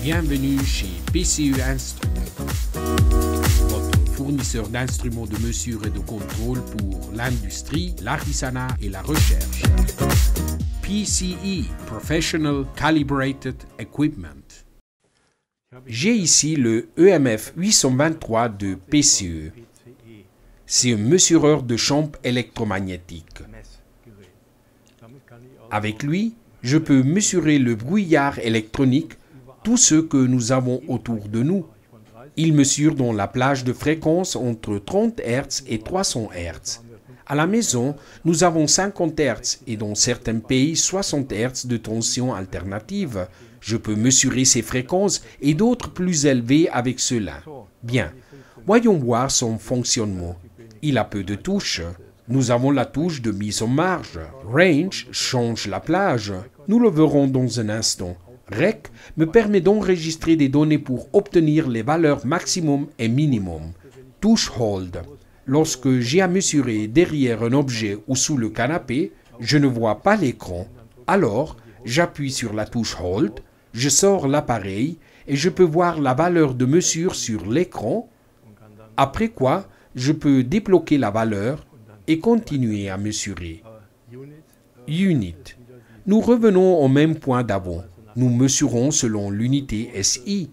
Bienvenue chez PCE Instruments, votre fournisseur d'instruments de mesure et de contrôle pour l'industrie, l'artisanat et la recherche. PCE, Professional Calibrated Equipment. J'ai ici le EMF 823 de PCE. C'est un mesureur de champs électromagnétiques. Avec lui, je peux mesurer le brouillard électronique, tout ce que nous avons autour de nous. Il mesure dans la plage de fréquence entre 30 Hz et 300 Hz. À la maison, nous avons 50 Hz et dans certains pays 60 Hz de tension alternative. Je peux mesurer ces fréquences et d'autres plus élevées avec cela. Bien, voyons voir son fonctionnement. Il a peu de touches. Nous avons la touche de mise en marge. Range change la plage. Nous le verrons dans un instant. Rec me permet d'enregistrer des données pour obtenir les valeurs maximum et minimum. Touche Hold. Lorsque j'ai à mesurer derrière un objet ou sous le canapé, je ne vois pas l'écran. Alors, j'appuie sur la touche Hold, je sors l'appareil et je peux voir la valeur de mesure sur l'écran. Après quoi, je peux débloquer la valeur et continuer à mesurer. Unit. Nous revenons au même point d'avant. Nous mesurons selon l'unité SI.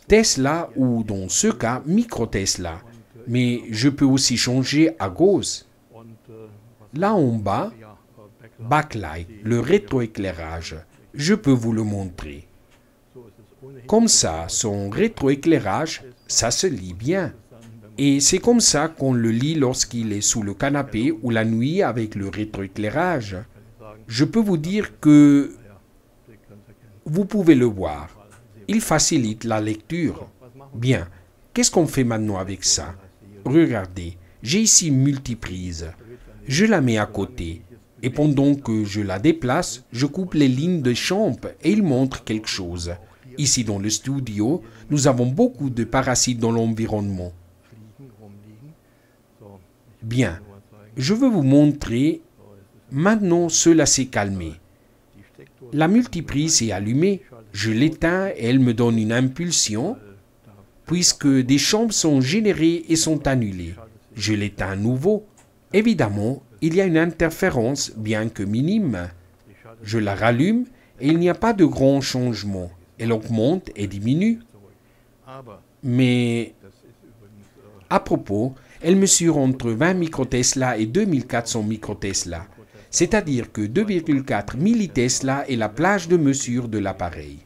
Tesla ou dans ce cas micro-Tesla. Mais je peux aussi changer à gauche. Là en bas, backlight, le rétroéclairage. Je peux vous le montrer. Comme ça, son rétroéclairage, ça se lit bien. Et c'est comme ça qu'on le lit lorsqu'il est sous le canapé ou la nuit avec le rétroéclairage. Je peux vous dire que vous pouvez le voir. Il facilite la lecture. Bien, qu'est-ce qu'on fait maintenant avec ça? Regardez, j'ai ici une multiprise. Je la mets à côté. Et pendant que je la déplace, je coupe les lignes de champ et il montre quelque chose. Ici dans le studio, nous avons beaucoup de parasites dans l'environnement. Bien, je veux vous montrer. Maintenant, cela s'est calmé. La multiprise est allumée. Je l'éteins et elle me donne une impulsion. Puisque des champs sont générés et sont annulés. Je l'éteins à nouveau. Évidemment, il y a une interférence, bien que minime. Je la rallume et il n'y a pas de grand changement. Elle augmente et diminue. Mais, à propos, elle mesure entre 20 microtesla et 2400 microtesla. C'est-à-dire que 2,4 millitesla est la plage de mesure de l'appareil.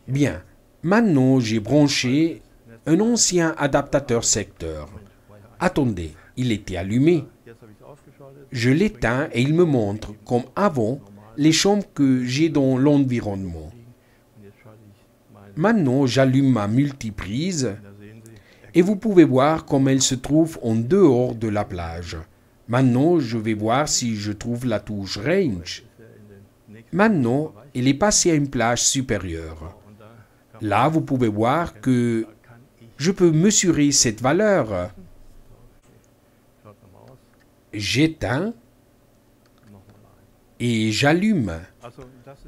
Bien, maintenant j'ai branché un ancien adaptateur secteur. Attendez, il était allumé. Je l'éteins et il me montre, comme avant, les champs que j'ai dans l'environnement. Maintenant, j'allume ma multiprise et vous pouvez voir comme elle se trouve en dehors de la plage. Maintenant, je vais voir si je trouve la touche Range. Maintenant, elle est passée à une plage supérieure. Là, vous pouvez voir que je peux mesurer cette valeur. J'éteins et j'allume.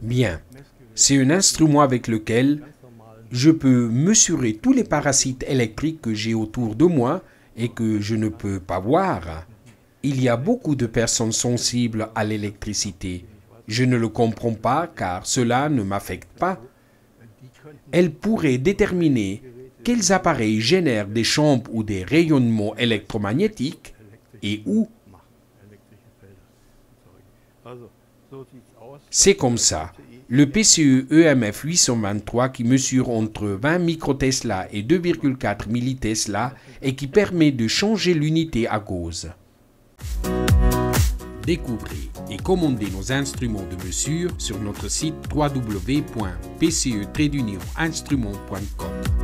Bien, c'est un instrument avec lequel je peux mesurer tous les parasites électriques que j'ai autour de moi et que je ne peux pas voir. Il y a beaucoup de personnes sensibles à l'électricité. Je ne le comprends pas car cela ne m'affecte pas. Elles pourraient déterminer quels appareils génèrent des champs ou des rayonnements électromagnétiques et où. C'est comme ça. Le PCE EMF 823 qui mesure entre 20 microtesla et 2,4 millitesla et qui permet de changer l'unité à gauche. Découvrez et commandez nos instruments de mesure sur notre site www.pce-instruments.com.